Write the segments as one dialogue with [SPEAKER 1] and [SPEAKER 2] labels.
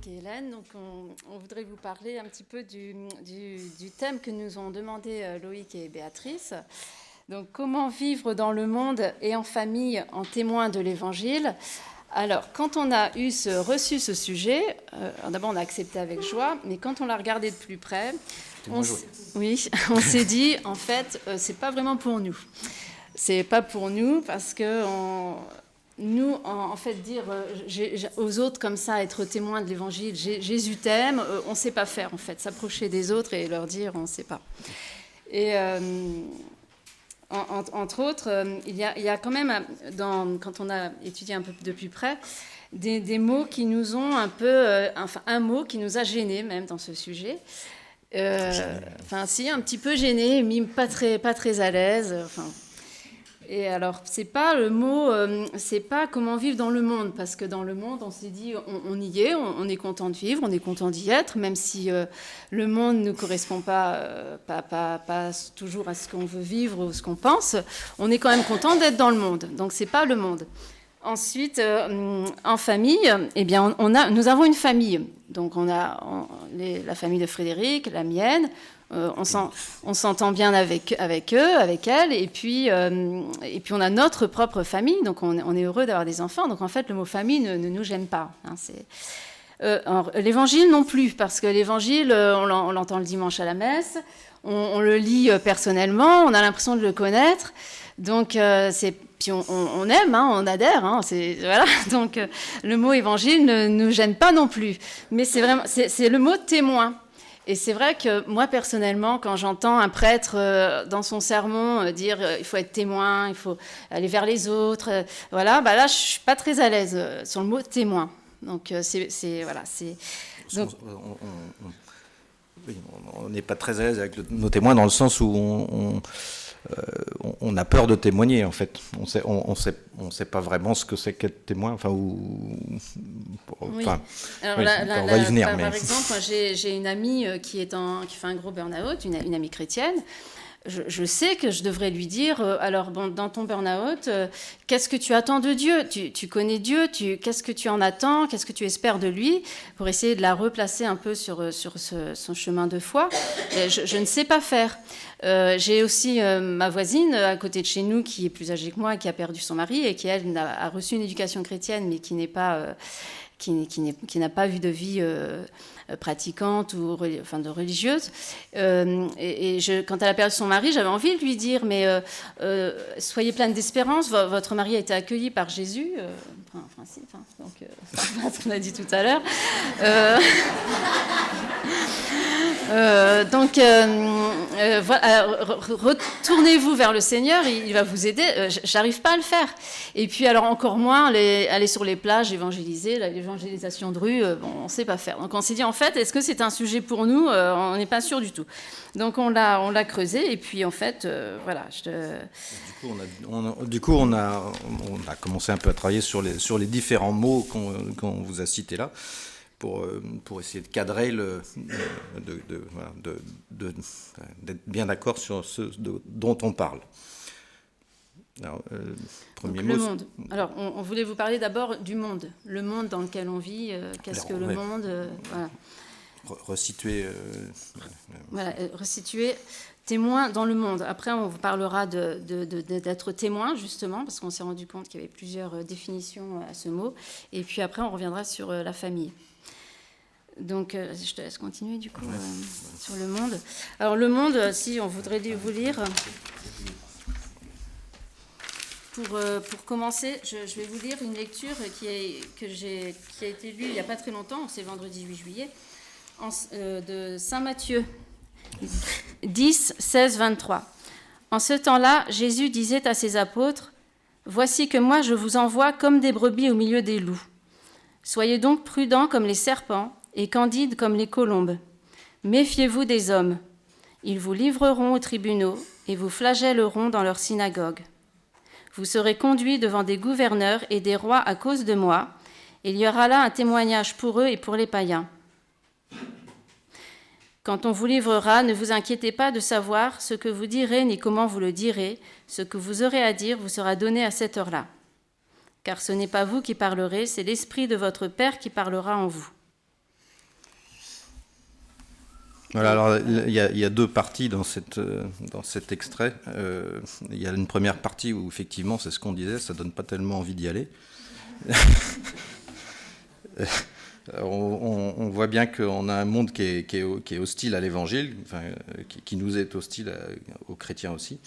[SPEAKER 1] Loïc et Hélène. Donc on voudrait vous parler un petit peu du thème que nous ont demandé Loïc et Béatrice. Donc comment vivre dans le monde et en famille en témoin de l'Évangile. Alors quand on a reçu ce sujet, d'abord on a accepté avec joie, mais quand on l'a regardé de plus près, on s'est dit en fait c'est pas vraiment pour nous. C'est pas pour nous parce que nous, en fait, dire aux autres comme ça, être témoin de l'Évangile, Jésus t'aime, on ne sait pas faire, en fait. S'approcher des autres et leur dire, on ne sait pas. Et entre autres, il y a quand même, quand on a étudié un peu de plus près, des mots qui nous ont un peu... un mot qui nous a gênés, même, dans ce sujet. Un petit peu gênés, pas très à l'aise, Et alors, c'est pas le mot, c'est pas comment vivre dans le monde, parce que dans le monde, on s'est dit, on y est, on est content de vivre, on est content d'y être, même si le monde ne correspond pas toujours à ce qu'on veut vivre ou ce qu'on pense, on est quand même content d'être dans le monde. Donc, c'est pas le monde. Ensuite, en famille, eh bien, nous avons une famille. Donc, on a la famille de Frédéric, la mienne. On s'entend bien avec eux, avec elle, et puis on a notre propre famille, donc on est heureux d'avoir des enfants. Donc en fait, le mot famille ne nous gêne pas. L'évangile non plus, parce que l'évangile, on l'entend le dimanche à la messe, on le lit personnellement, on a l'impression de le connaître, donc puis on aime, on adhère, voilà. Donc le mot évangile ne nous gêne pas non plus, mais c'est le mot témoin. Et c'est vrai que moi, personnellement, quand j'entends un prêtre dans son sermon dire il faut être témoin, il faut aller vers les autres, là, je ne suis pas très à l'aise sur le mot témoin. Donc,
[SPEAKER 2] on n'est pas très à l'aise avec nos témoins dans le sens où on a peur de témoigner, en fait. On sait pas vraiment ce que c'est qu'être témoin. On va y venir.
[SPEAKER 1] Par exemple, moi, j'ai une amie qui fait un gros burn-out, une amie chrétienne. Je sais que je devrais lui dire, dans ton burn-out, qu'est-ce que tu attends de Dieu ? Tu connais Dieu, qu'est-ce que tu en attends ? Qu'est-ce que tu espères de lui ? Pour essayer de la replacer un peu sur son chemin de foi. Je ne sais pas faire. J'ai aussi ma voisine à côté de chez nous qui est plus âgée que moi, qui a perdu son mari et qui, elle, a reçu une éducation chrétienne, mais qui n'a pas vu de vie pratiquante ou de religieuse. Quand elle a perdu son mari, j'avais envie de lui dire, mais soyez pleine d'espérance, votre mari a été accueilli par Jésus. On a dit tout à l'heure. Retournez-vous vers le Seigneur, il va vous aider. J'arrive pas à le faire. Et puis alors encore moins aller sur les plages évangéliser, l'évangélisation de rue, on ne sait pas faire. Donc on s'est dit en fait, est-ce que c'est un sujet pour nous ? On n'est pas sûr du tout. Donc on l'a creusé et puis en fait voilà.
[SPEAKER 2] Du coup on a commencé un peu à travailler sur les différents mots qu'on vous a cités là. Pour essayer de cadrer d'être bien d'accord sur ce dont on parle. Alors, premier mot.
[SPEAKER 1] Le monde. Alors, on voulait vous parler d'abord du monde. Le monde dans lequel on vit, qu'est-ce que le monde voilà.
[SPEAKER 2] Resituer.
[SPEAKER 1] Resituer témoin dans le monde. Après, on vous parlera d'être témoin, justement, parce qu'on s'est rendu compte qu'il y avait plusieurs définitions à ce mot. Et puis après, on reviendra sur la famille. Donc, je te laisse continuer, du coup, sur le monde. Alors, le monde, si on voudrait vous lire... Pour commencer, je vais vous lire une lecture qui a été lue il n'y a pas très longtemps, c'est vendredi 8 juillet, de Saint Matthieu 10, 16, 23. En ce temps-là, Jésus disait à ses apôtres, « Voici que moi je vous envoie comme des brebis au milieu des loups. Soyez donc prudents comme les serpents et candides comme les colombes. Méfiez-vous des hommes. Ils vous livreront aux tribunaux et vous flagelleront dans leurs synagogues. Vous serez conduits devant des gouverneurs et des rois à cause de moi. Il y aura là un témoignage pour eux et pour les païens. Quand on vous livrera, ne vous inquiétez pas de savoir ce que vous direz ni comment vous le direz. Ce que vous aurez à dire vous sera donné à cette heure-là. Car ce n'est pas vous qui parlerez, c'est l'Esprit de votre Père qui parlera en vous.
[SPEAKER 2] Voilà, alors il y a deux parties dans cet extrait. Il y a une première partie où effectivement, c'est ce qu'on disait, ça donne pas tellement envie d'y aller. On voit bien qu'on a un monde qui est hostile à l'évangile, enfin, qui nous est hostile aux chrétiens aussi.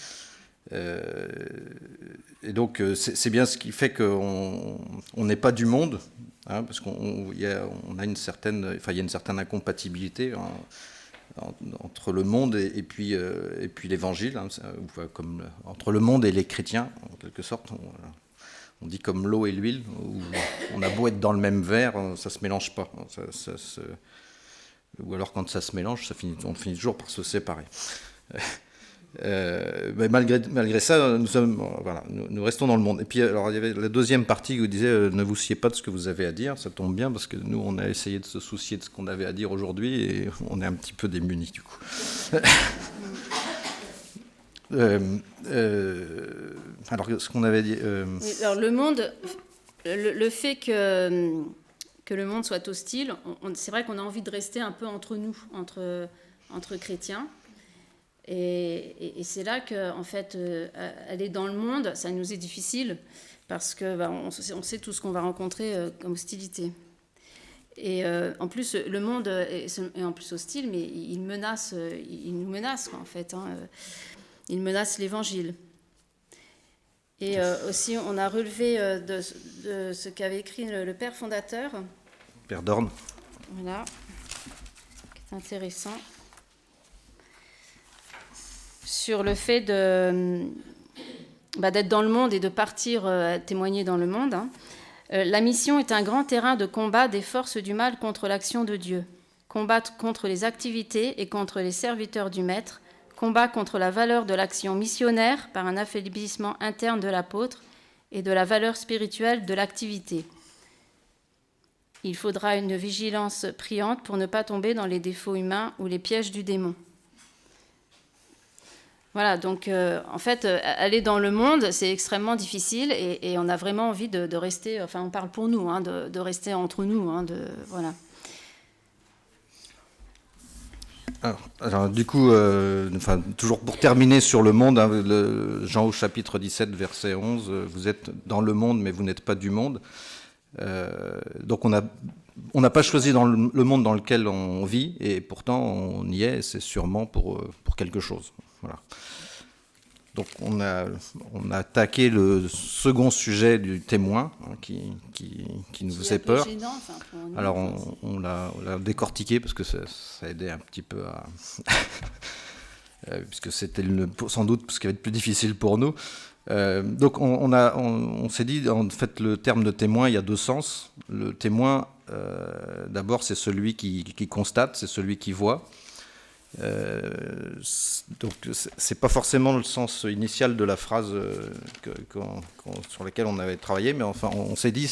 [SPEAKER 2] Et donc c'est bien ce qui fait qu'on n'est pas du monde, hein, parce qu'on y a une certaine, enfin, il y a une certaine incompatibilité entre le monde et puis l'évangile, hein, comme entre le monde et les chrétiens en quelque sorte. On dit comme l'eau et l'huile, où on a beau être dans le même verre, ça se mélange pas. Ou alors quand ça se mélange, on finit toujours par se séparer. Mais malgré ça, nous restons dans le monde. Et puis alors il y avait la deuxième partie où il disait ne vous souciez pas de ce que vous avez à dire. Ça tombe bien parce que nous on a essayé de se soucier de ce qu'on avait à dire aujourd'hui et on est un petit peu démunis du coup. Alors ce qu'on avait dit.
[SPEAKER 1] Oui, alors le monde, le fait que le monde soit hostile, c'est vrai qu'on a envie de rester un peu entre nous, entre chrétiens. Et c'est là que, en fait, aller dans le monde, ça nous est difficile parce que on sait tout ce qu'on va rencontrer comme hostilité. Et en plus, le monde est en plus hostile, mais il nous menace, quoi, en fait. Hein, il menace l'Évangile. Et aussi, on a relevé de ce qu'avait écrit le père fondateur.
[SPEAKER 2] Père Dorn.
[SPEAKER 1] Voilà, qui est intéressant. Sur le fait d'être dans le monde et de partir témoigner dans le monde. Hein. La mission est un grand terrain de combat des forces du mal contre l'action de Dieu. Combattre contre les activités et contre les serviteurs du Maître. Combat contre la valeur de l'action missionnaire par un affaiblissement interne de l'apôtre et de la valeur spirituelle de l'activité. Il faudra une vigilance priante pour ne pas tomber dans les défauts humains ou les pièges du démon. Voilà, donc en fait, aller dans le monde, c'est extrêmement difficile et on a vraiment envie de rester, enfin on parle pour nous, hein, de rester entre nous, hein, voilà.
[SPEAKER 2] Alors du coup, toujours pour terminer sur le monde, hein, Jean au chapitre 17, verset 11, vous êtes dans le monde, mais vous n'êtes pas du monde. Donc on n'a pas choisi dans le monde dans lequel on vit, et pourtant on y est, et c'est sûrement pour quelque chose. Voilà. Donc on a attaqué le second sujet du témoin, hein, qui nous faisait peur.
[SPEAKER 1] Gênant, nous,
[SPEAKER 2] alors on l'a décortiqué parce que ça aidait un petit peu à puisque c'était sans doute ce qui va être plus difficile pour nous. Donc on s'est dit, en fait, le terme de témoin, il y a deux sens. Le témoin, d'abord, c'est celui qui constate, c'est celui qui voit. Donc c'est pas forcément le sens initial de la phrase sur laquelle on avait travaillé, mais enfin on s'est dit,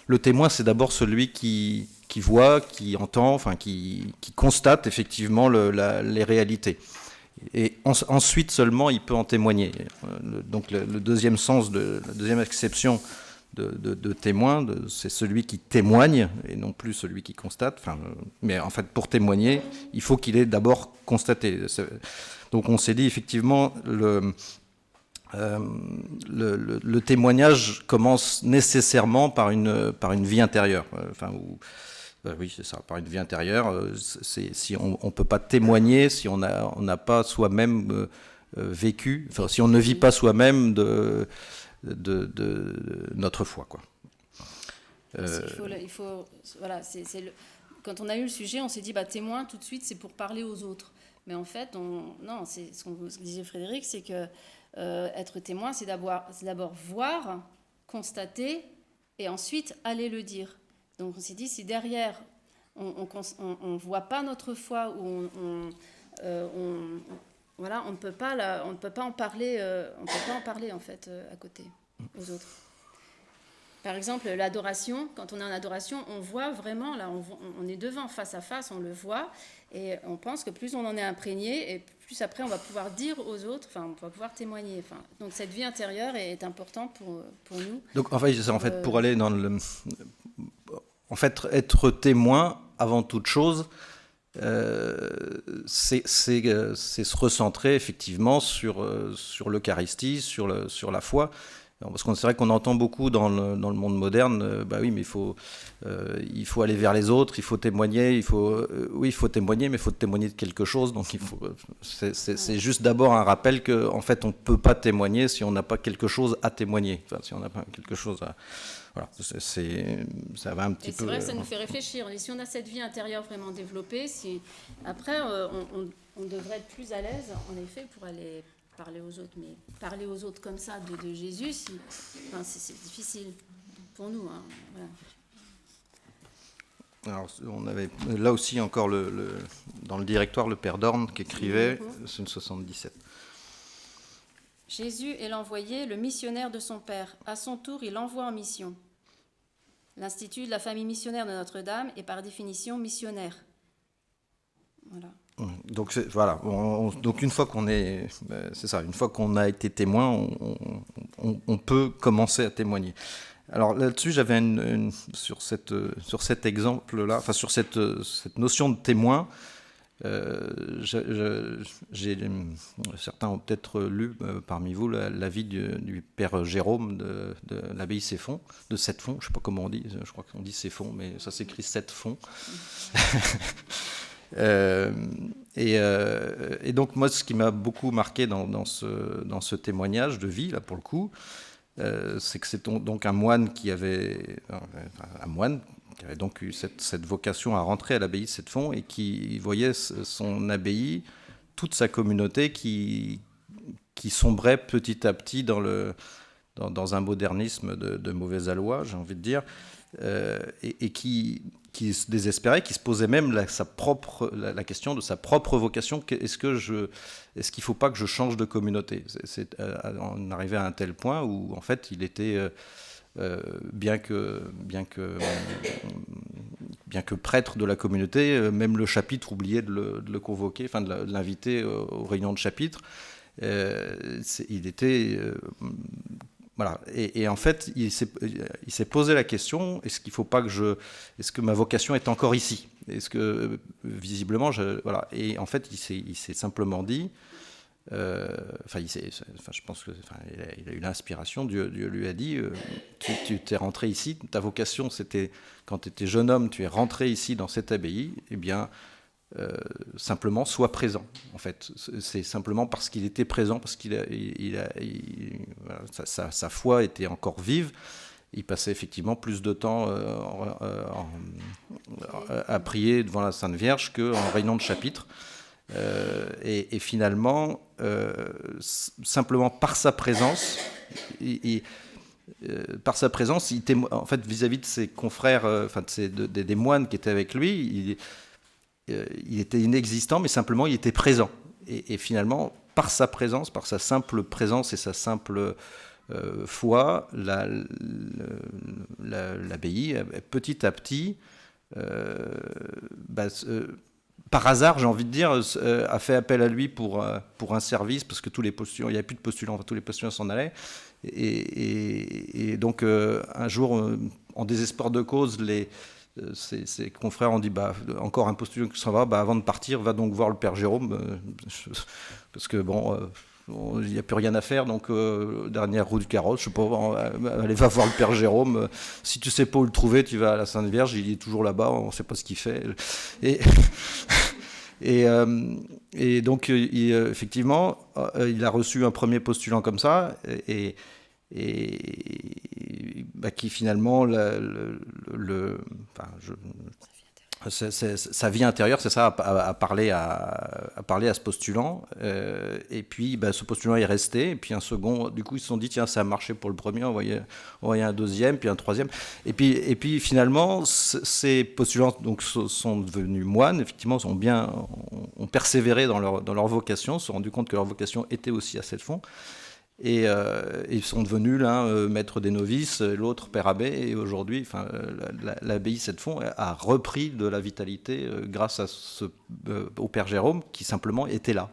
[SPEAKER 2] le témoin, c'est d'abord celui qui voit, qui entend, enfin qui constate effectivement les réalités. Et ensuite seulement il peut en témoigner. Donc le deuxième sens, la deuxième acception de témoin, c'est celui qui témoigne et non plus celui qui constate. Mais en fait, pour témoigner, il faut qu'il ait d'abord constaté. Donc on s'est dit effectivement, le témoignage commence nécessairement par une vie intérieure. Oui, c'est ça, par une vie intérieure. Si on ne peut pas témoigner, si on n'a pas soi-même vécu, enfin, si on ne vit pas soi-même de notre foi, quoi.
[SPEAKER 1] Voilà, quand on a eu le sujet, on s'est dit témoin tout de suite, c'est pour parler aux autres. Mais en fait, non, c'est ce que disait Frédéric, c'est que être témoin, c'est d'abord voir, constater, et ensuite aller le dire. Donc on s'est dit, si derrière on voit pas notre foi ou voilà, on ne peut pas en parler, en fait à côté aux autres. Par exemple, l'adoration, quand on est en adoration, on voit vraiment, là, on est devant, face à face, on le voit, et on pense que plus on en est imprégné, et plus après on va pouvoir dire aux autres, on va pouvoir témoigner. Donc cette vie intérieure est importante pour nous.
[SPEAKER 2] Donc en fait, pour aller dans le... En fait, être témoin, avant toute chose, c'est se recentrer effectivement sur l'Eucharistie, sur la foi. Alors, parce que c'est vrai qu'on entend beaucoup dans le monde moderne, bah oui, mais il faut aller vers les autres, il faut témoigner, oui, il faut témoigner, mais il faut témoigner de quelque chose. Donc c'est juste d'abord un rappel que, en fait, on ne peut pas témoigner si on n'a pas quelque chose à témoigner. Enfin, si on n'a pas quelque chose à... Voilà, ça va un petit peu...
[SPEAKER 1] Et c'est vrai que ça nous fait réfléchir. Et si on a cette vie intérieure vraiment développée, après, on devrait être plus à l'aise, en effet, pour aller parler aux autres. Mais parler aux autres comme ça de Jésus, c'est difficile pour nous. Hein.
[SPEAKER 2] Voilà. Alors, on avait là aussi encore dans le directoire le père Dorn qui écrivait, c'est une 77.
[SPEAKER 1] Jésus est l'envoyé, le missionnaire de son Père. À son tour, il envoie en mission. L'Institut de la famille missionnaire de Notre-Dame est par définition missionnaire. Voilà.
[SPEAKER 2] Donc voilà. Donc une fois qu'on est, c'est ça. Une fois qu'on a été témoin, on peut commencer à témoigner. Alors là-dessus, j'avais sur cet exemple-là, enfin sur cette notion de témoin. Certains ont peut-être lu parmi vous l'avis du père Jérôme de l'abbaye Ceffonds, de Sept-Fonds, je ne sais pas comment on dit, je crois qu'on dit Ceffonds, mais ça s'écrit Sept-Fonds. Et donc moi, ce qui m'a beaucoup marqué dans ce témoignage de vie, là pour le coup, c'est que c'est donc un moine qui avait donc eu cette vocation à rentrer à l'abbaye de Sept-Fonds et qui voyait son abbaye, toute sa communauté qui sombrait petit à petit dans un modernisme de mauvais aloi, j'ai envie de dire, et qui se désespérait, qui se posait même la question de sa propre vocation. Est-ce qu'il ne faut pas que je change de communauté ? On arrivait à un tel point où, en fait, il était... bien que prêtre de la communauté, même le chapitre oubliait de le convoquer, enfin de l'inviter aux réunions de chapitre. Il était... voilà. Et en fait, il s'est posé la question, est-ce que ma vocation est encore ici ? Est-ce que, visiblement, voilà. Et en fait, il s'est simplement dit... je pense qu'il a eu l'inspiration. Dieu lui a dit tu t'es rentré ici, ta vocation c'était quand tu étais jeune homme, tu es rentré ici dans cette abbaye, eh bien simplement sois présent. En fait, c'est simplement parce qu'il était présent, parce voilà, sa foi était encore vive. Il passait effectivement plus de temps à prier devant la Sainte Vierge qu'en réunion de chapitre. Et finalement, simplement par sa présence, en fait, vis-à-vis de ses confrères, des moines qui étaient avec lui, il était inexistant, mais simplement il était présent. Et finalement, par sa présence, par sa simple présence et sa simple foi, l'abbaye, petit à petit, par hasard, j'ai envie de dire, a fait appel à lui pour un service, parce que tous les postulants, il n'y avait plus de postulants, tous les postulants s'en allaient. Et donc, un jour, en désespoir de cause, ses confrères ont dit encore un postulant qui s'en va, avant de partir, va donc voir le père Jérôme, parce que il n'y a plus rien à faire, donc dernière roue du carrosse, je sais pas, allez, va voir le père Jérôme, si tu sais pas où le trouver, tu vas à la Sainte Vierge, il est toujours là-bas, on ne sait pas ce qu'il fait. Et donc, effectivement, il a reçu un premier postulant comme ça, et qui finalement, sa vie intérieure, c'est ça, à parler à ce postulant. Et puis, ce postulant est resté. Et puis un second, du coup, ils se sont dit, tiens, ça a marché pour le premier, on voyait un deuxième, puis un troisième. Et puis finalement, ces postulants donc, sont devenus moines, effectivement, ont persévéré dans leur vocation, se sont rendus compte que leur vocation était aussi à Sept-Fonds. Et ils sont devenus l'un maître des novices, l'autre père abbé, et aujourd'hui, l'abbaye Sept-Fonds a repris de la vitalité grâce au père Jérôme, qui simplement était là.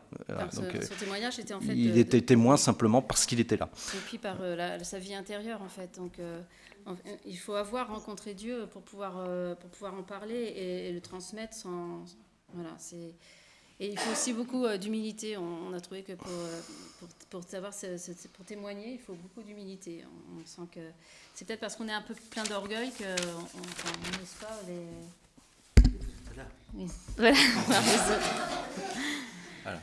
[SPEAKER 1] Ce témoignage était en fait...
[SPEAKER 2] Il était témoin simplement parce qu'il était là.
[SPEAKER 1] Et puis par sa vie intérieure, en fait. Donc, il faut avoir rencontré Dieu pour pouvoir en parler et le transmettre Voilà, et il faut aussi beaucoup d'humilité. On a trouvé que pour pour témoigner, il faut beaucoup d'humilité. On sent que c'est peut-être parce qu'on est un peu plein d'orgueil qu'on n'ose pas les. Oui. Voilà.
[SPEAKER 2] Voilà.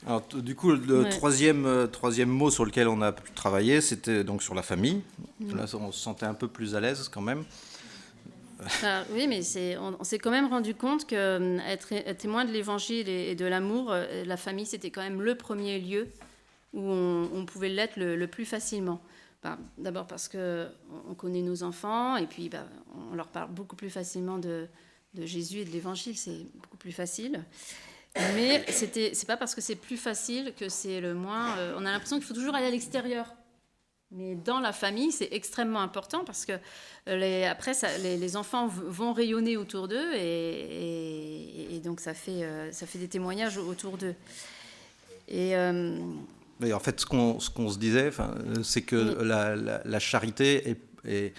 [SPEAKER 2] Alors, du coup, le troisième mot sur lequel on a pu travailler, c'était donc sur la famille. Là, on se sentait un peu plus à l'aise quand même.
[SPEAKER 1] Oui, mais on s'est quand même rendu compte qu'être témoin de l'évangile et de l'amour, la famille, c'était quand même le premier lieu où on pouvait l'être le plus facilement. D'abord parce qu'on connaît nos enfants et puis on leur parle beaucoup plus facilement de Jésus et de l'évangile, c'est beaucoup plus facile. Mais c'est pas parce que c'est plus facile que c'est le moins. On a l'impression qu'il faut toujours aller à l'extérieur. Mais dans la famille, c'est extrêmement important parce que après, les enfants vont rayonner autour d'eux et donc ça fait des témoignages autour d'eux. Et
[SPEAKER 2] en fait, ce qu'on se disait, c'est que la charité est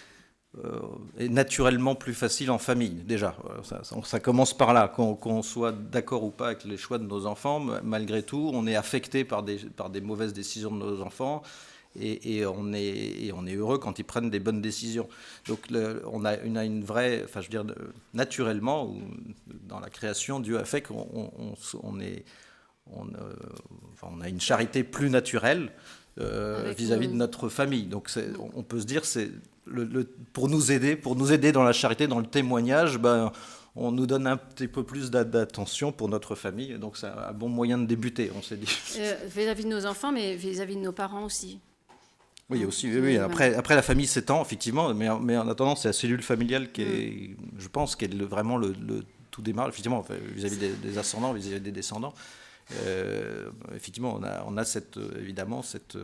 [SPEAKER 2] naturellement plus facile en famille, déjà. Ça commence par là. Qu'on soit d'accord ou pas avec les choix de nos enfants, malgré tout, on est affecté par des mauvaises décisions de nos enfants. Et on est heureux quand ils prennent des bonnes décisions. Donc on a une vraie, je veux dire, naturellement, ou dans la création, Dieu a fait qu'on a une charité plus naturelle vis-à-vis de notre famille. Donc on peut se dire, c'est pour nous aider dans la charité, dans le témoignage, on nous donne un petit peu plus d'attention pour notre famille. Donc c'est un bon moyen de débuter, on s'est dit.
[SPEAKER 1] Vis-à-vis de nos enfants, mais vis-à-vis de nos parents aussi.
[SPEAKER 2] Oui, aussi. Oui. Après, la famille s'étend, effectivement, mais en attendant, c'est la cellule familiale qui est, je pense, qui est vraiment le tout démarre, effectivement, vis-à-vis des ascendants, vis-à-vis des descendants. Effectivement, on a évidemment cette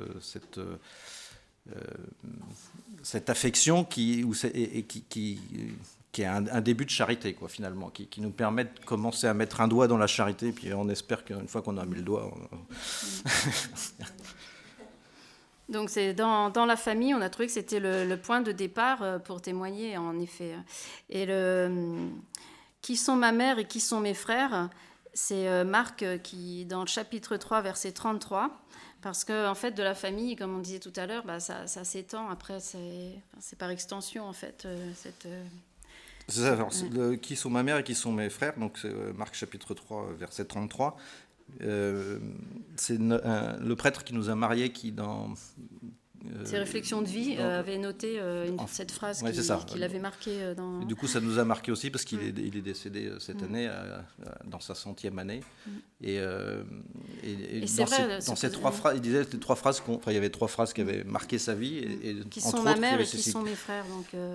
[SPEAKER 2] affection qui est un début de charité, quoi, finalement, qui nous permet de commencer à mettre un doigt dans la charité, puis on espère qu'une fois qu'on a mis le doigt...
[SPEAKER 1] Donc c'est dans la famille, on a trouvé que c'était le point de départ pour témoigner, en effet. Et qui sont ma mère et qui sont mes frères, c'est Marc qui, dans le chapitre 3, verset 33, parce que en fait, de la famille, comme on disait tout à l'heure, ça s'étend. Après, c'est par extension, en fait.
[SPEAKER 2] C'est ça, alors, qui sont ma mère et qui sont mes frères, donc c'est Marc chapitre 3, verset 33. C'est le prêtre qui nous a mariés qui dans
[SPEAKER 1] ses réflexions de vie avait noté cette phrase qui l'avait marqué dans...
[SPEAKER 2] Et du coup ça nous a marqué aussi parce qu'il est décédé cette année dans sa 100e année et
[SPEAKER 1] c'est vrai,
[SPEAKER 2] dans ces trois phrases, il disait les trois phrases il y avait trois phrases qui avaient marqué sa vie et
[SPEAKER 1] qui sont ma mère et qui sont mes frères,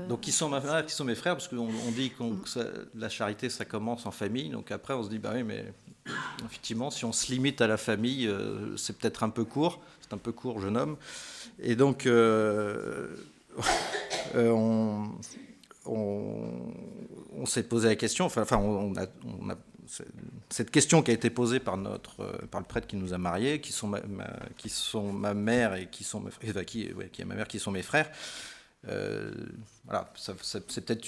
[SPEAKER 2] donc qui sont ma mère et qui sont mes frères, parce qu'on dit que la charité ça commence en famille, donc après on se dit oui, mais effectivement si on se limite à la famille c'est peut-être un peu court, jeune homme. Et donc, on s'est posé la question, on a cette question qui a été posée par le prêtre qui nous a mariés, qui sont ma mère et qui sont qui est ma mère, qui sont mes frères. Voilà, c'est peut-être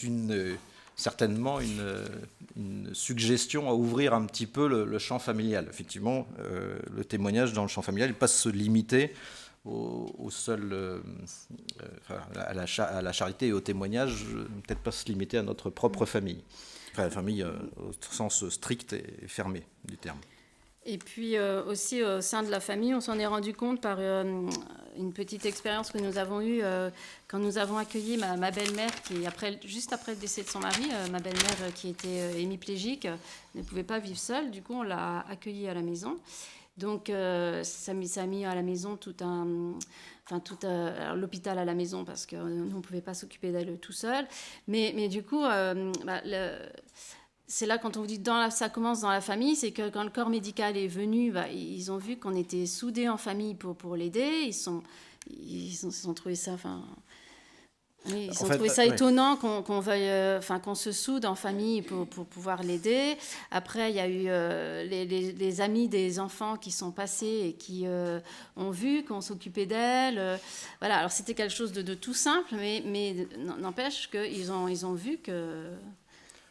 [SPEAKER 2] certainement une suggestion à ouvrir un petit peu le champ familial. Effectivement, le témoignage dans le champ familial, il ne pas se limiter au seul, à la charité et au témoignage, peut-être pas se limiter à notre propre famille. Enfin, la famille au sens strict et fermé du terme.
[SPEAKER 1] Et puis aussi au sein de la famille, on s'en est rendu compte par une petite expérience que nous avons eue quand nous avons accueilli ma belle-mère, qui juste après le décès de son mari, ma belle-mère qui était hémiplégique, ne pouvait pas vivre seule. Du coup, on l'a accueillie à la maison. Donc ça a mis à la maison l'hôpital à la maison parce qu'on ne pouvait pas s'occuper d'elle tout seul. Mais du coup, c'est là quand on vous dit ça commence dans la famille, c'est que quand le corps médical est venu, ils ont vu qu'on était soudés en famille pour l'aider. Ils ont trouvé ça... Oui, ils ont trouvé ça étonnant qu'on veuille, qu'on se soude en famille pour pouvoir l'aider. Après, il y a eu les amis des enfants qui sont passés et qui ont vu qu'on s'occupait d'elle. Voilà, alors c'était quelque chose de tout simple, mais n'empêche qu'ils ont vu que...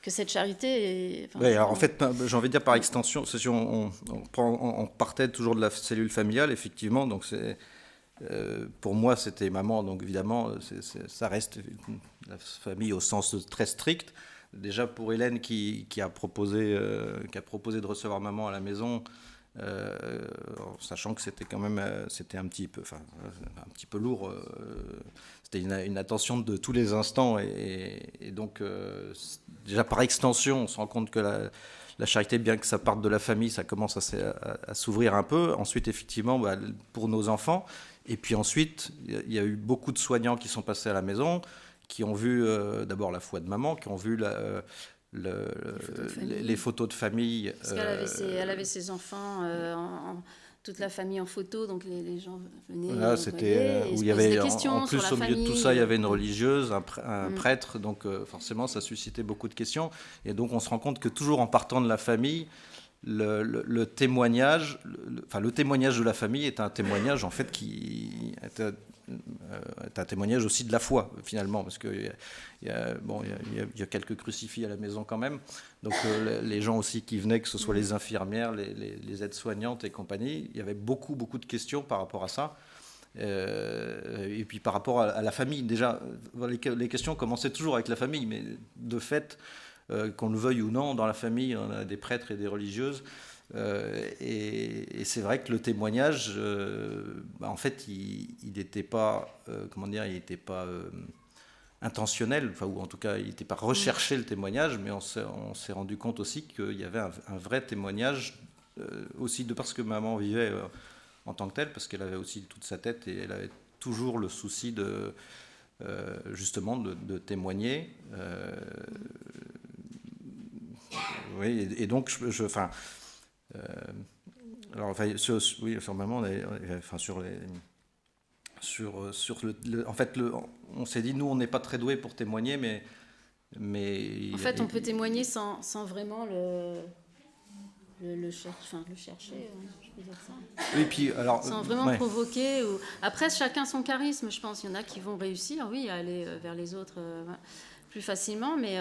[SPEAKER 1] que cette charité est...
[SPEAKER 2] Oui, alors en fait, j'ai envie de dire par extension, si on partait toujours de la cellule familiale, effectivement, donc pour moi c'était maman, donc évidemment ça reste la famille au sens très strict. Déjà pour Hélène qui a proposé de recevoir maman à la maison, sachant que c'était quand même c'était un petit peu lourd, c'était une attention de tous les instants et donc déjà par extension on se rend compte que la charité, bien que ça parte de la famille, ça commence à s'ouvrir un peu. Ensuite effectivement pour nos enfants, et puis ensuite il y a eu beaucoup de soignants qui sont passés à la maison, qui ont vu d'abord la foi de maman, qui ont vu les photos de famille.
[SPEAKER 1] Parce qu'elle avait ses enfants, toute la famille en photo, donc les gens venaient.
[SPEAKER 2] Voilà, c'était où il y avait en plus au milieu de tout ça, il y avait une religieuse, un prêtre, donc forcément ça suscitait beaucoup de questions. Et donc on se rend compte que toujours en partant de la famille, le témoignage, le témoignage de la famille est un témoignage en fait qui est un témoignage aussi de la foi finalement, parce que il y a quelques crucifix à la maison quand même, donc les gens aussi qui venaient, que ce soit les infirmières, les aides-soignantes et compagnie, il y avait beaucoup de questions par rapport à ça. Et puis par rapport à la famille, déjà les questions commençaient toujours avec la famille, mais de fait, qu'on le veuille ou non, dans la famille on a des prêtres et des religieuses, et c'est vrai que le témoignage en fait il n'était pas il n'était pas intentionnel, ou en tout cas il n'était pas recherché le témoignage, mais on s'est rendu compte aussi qu'il y avait un vrai témoignage, aussi de parce que maman vivait en tant que telle, parce qu'elle avait aussi toute sa tête et elle avait toujours le souci de justement de témoigner. Oui, et donc sur maman, on s'est dit, nous on n'est pas très doués pour témoigner, mais
[SPEAKER 1] en fait on peut témoigner sans vraiment le chercher, je peux dire ça.
[SPEAKER 2] Oui, puis alors
[SPEAKER 1] sans vraiment provoquer. Après, chacun son charisme, je pense. Il y en a qui vont réussir, oui, à aller vers les autres plus facilement, mais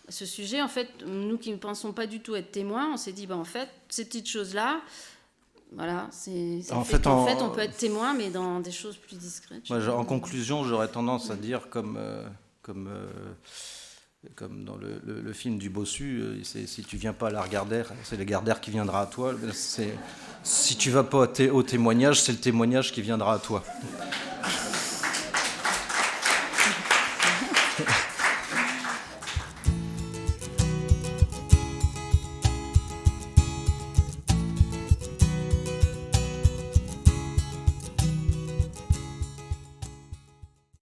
[SPEAKER 1] ce sujet, en fait, nous qui ne pensons pas du tout être témoins, on s'est dit, en fait, ces petites choses-là, voilà, en fait, on peut être témoin, mais dans des choses plus discrètes.
[SPEAKER 2] En conclusion, j'aurais tendance à dire comme dans le film du Bossu, si tu viens pas à la Lagardère, c'est le Gardère qui viendra à toi. Si tu vas pas au témoignage, c'est le témoignage qui viendra à toi.